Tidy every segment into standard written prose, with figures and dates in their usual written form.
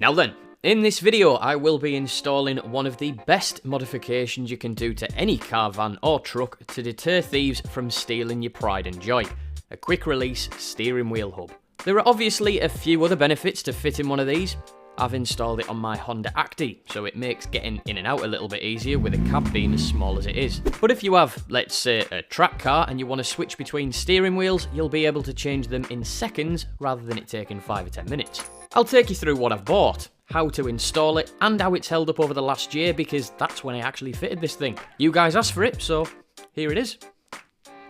Now then, in this video I will be installing one of the best modifications you can do to any car, van or truck to deter thieves from stealing your pride and joy. A quick release steering wheel hub. There are obviously a few other benefits to fitting one of these. I've installed it on my Honda Acty, so it makes getting in and out a little bit easier with a cab being as small as it is. But if you have, let's say, a track car and you want to switch between steering wheels, you'll be able to change them in seconds rather than it taking 5 or 10 minutes. I'll take you through what I've bought, how to install it, and how it's held up over the last year, because that's when I actually fitted this thing. You guys asked for it, so here it is.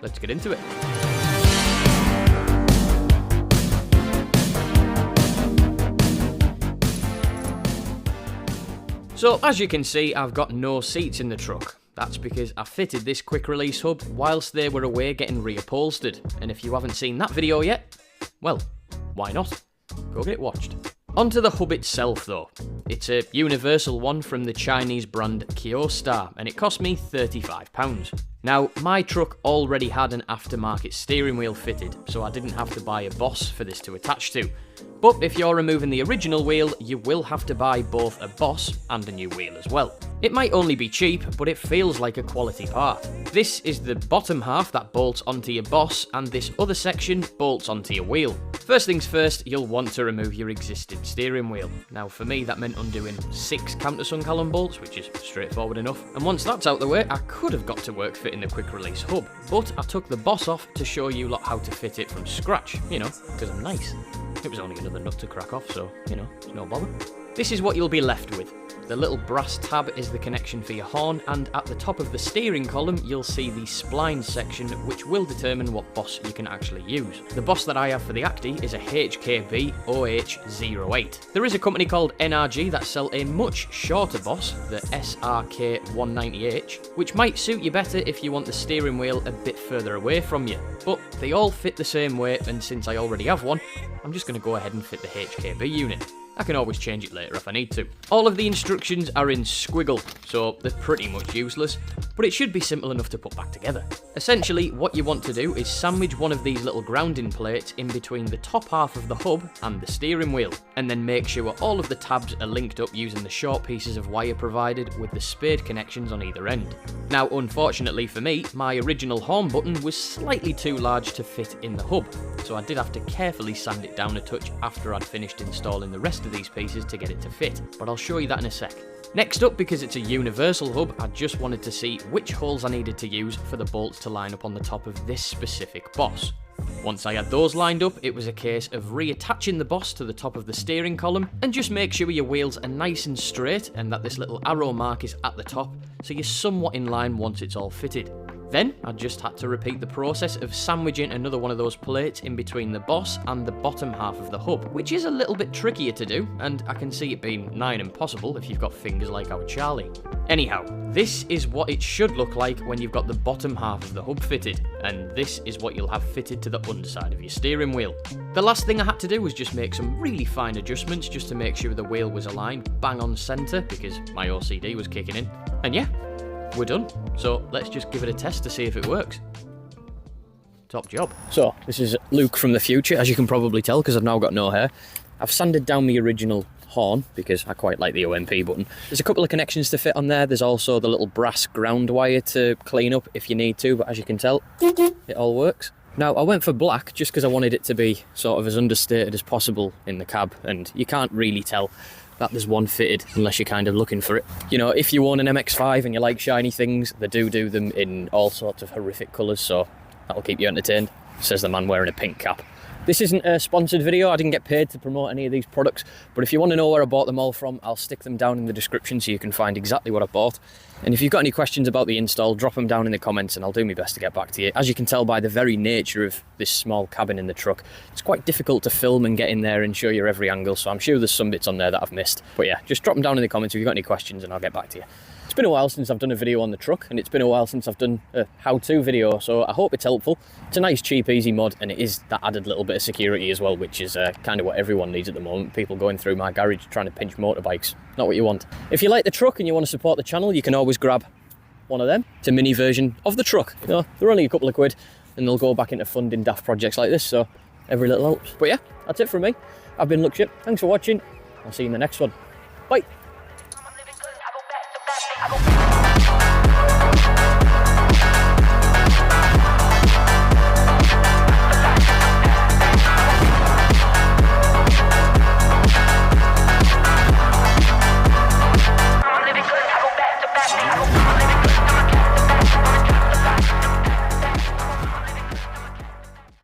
Let's get into it. So as you can see, I've got no seats in the truck. That's because I fitted this quick release hub whilst they were away getting reupholstered. And if you haven't seen that video yet, well, why not? Go get it watched. Onto the hub itself though. It's a universal one from the Chinese brand Kyostar, and it cost me £35. Now, my truck already had an aftermarket steering wheel fitted, so I didn't have to buy a Boss for this to attach to. But if you're removing the original wheel, you will have to buy both a Boss and a new wheel as well. It might only be cheap, but it feels like a quality part. This is the bottom half that bolts onto your Boss, and this other section bolts onto your wheel. First things first, you'll want to remove your existing steering wheel. Now for me, that meant undoing 6 countersunk Allen bolts, which is straightforward enough. And once that's out the way, I could have got to work fitting the quick release hub, but I took the Boss off to show you lot how to fit it from scratch, you know, because I'm nice. It was only another nut to crack off, so, you know, it's no bother. This is what you'll be left with. The little brass tab is the connection for your horn, and at the top of the steering column you'll see the spline section, which will determine what Boss you can actually use. The Boss that I have for the Acty is a 𝙁𝘼𝙊𝙆. There is a company called NRG that sell a much shorter Boss, the 𝙁𝘼𝘾190H, which might suit you better if you want the steering wheel a bit further away from you. But they all fit the same way, and since I already have one, I'm just going to go ahead and fit the 𝙁𝘼𝘆 unit. I can always change it later if I need to. All of the instructions are in squiggle, so they're pretty much useless, but it should be simple enough to put back together. Essentially, what you want to do is sandwich one of these little grounding plates in between the top half of the hub and the steering wheel, and then make sure all of the tabs are linked up using the short pieces of wire provided with the spade connections on either end. Now, unfortunately for me, my original horn button was slightly too large to fit in the hub, so I did have to carefully sand it down a touch after I'd finished installing the rest of these pieces to get it to fit, but I'll show you that in a sec. Next up, because it's a universal hub, I just wanted to see which holes I needed to use for the bolts to line up on the top of this specific Boss. Once I had those lined up, it was a case of reattaching the Boss to the top of the steering column, and just make sure your wheels are nice and straight and that this little arrow mark is at the top, so you're somewhat in line once it's all fitted. Then, I just had to repeat the process of sandwiching another one of those plates in between the Boss and the bottom half of the hub, which is a little bit trickier to do, and I can see it being nigh impossible if you've got fingers like our Charlie. Anyhow, this is what it should look like when you've got the bottom half of the hub fitted, and this is what you'll have fitted to the underside of your steering wheel. The last thing I had to do was just make some really fine adjustments just to make sure the wheel was aligned bang on centre, because my OCD was kicking in. And yeah, we're done. So let's just give it a test to see if it works. Top job. So this is Luke from the future, as you can probably tell because I've now got no hair. I've sanded down my original horn because I quite like the OMP button. There's a couple of connections to fit on there. There's also the little brass ground wire to clean up if you need to, but as you can tell, it all works. Now, I went for black just because I wanted it to be sort of as understated as possible in the cab, and you can't really tell that there's one fitted unless you're kind of looking for it. You know, if you own an MX-5 and you like shiny things, they do them in all sorts of horrific colours, so that'll keep you entertained, says the man wearing a pink cap. This isn't a sponsored video, I didn't get paid to promote any of these products, but if you want to know where I bought them all from, I'll stick them down in the description so you can find exactly what I bought. And if you've got any questions about the install, drop them down in the comments and I'll do my best to get back to you. As you can tell by the very nature of this small cabin in the truck, it's quite difficult to film and get in there and show you every angle, so I'm sure there's some bits on there that I've missed. But yeah, just drop them down in the comments if you've got any questions and I'll get back to you. It's been a while since I've done a video on the truck, and it's been a while since I've done a how-to video, so I hope it's helpful. It's a nice, cheap, easy mod, and it is that added little bit of security as well, which is kind of what everyone needs at the moment. People going through my garage trying to pinch motorbikes. Not what you want. If you like the truck and you want to support the channel, you can always grab one of them. It's a mini version of the truck. You know, they're only a couple of quid, and they'll go back into funding daft projects like this, so every little helps. But yeah, that's it from me. I've been 𝙁𝘍𝑠𝑖𝑝. Thanks for watching. I'll see you in the next one. Bye. I'm living good, I go back to back.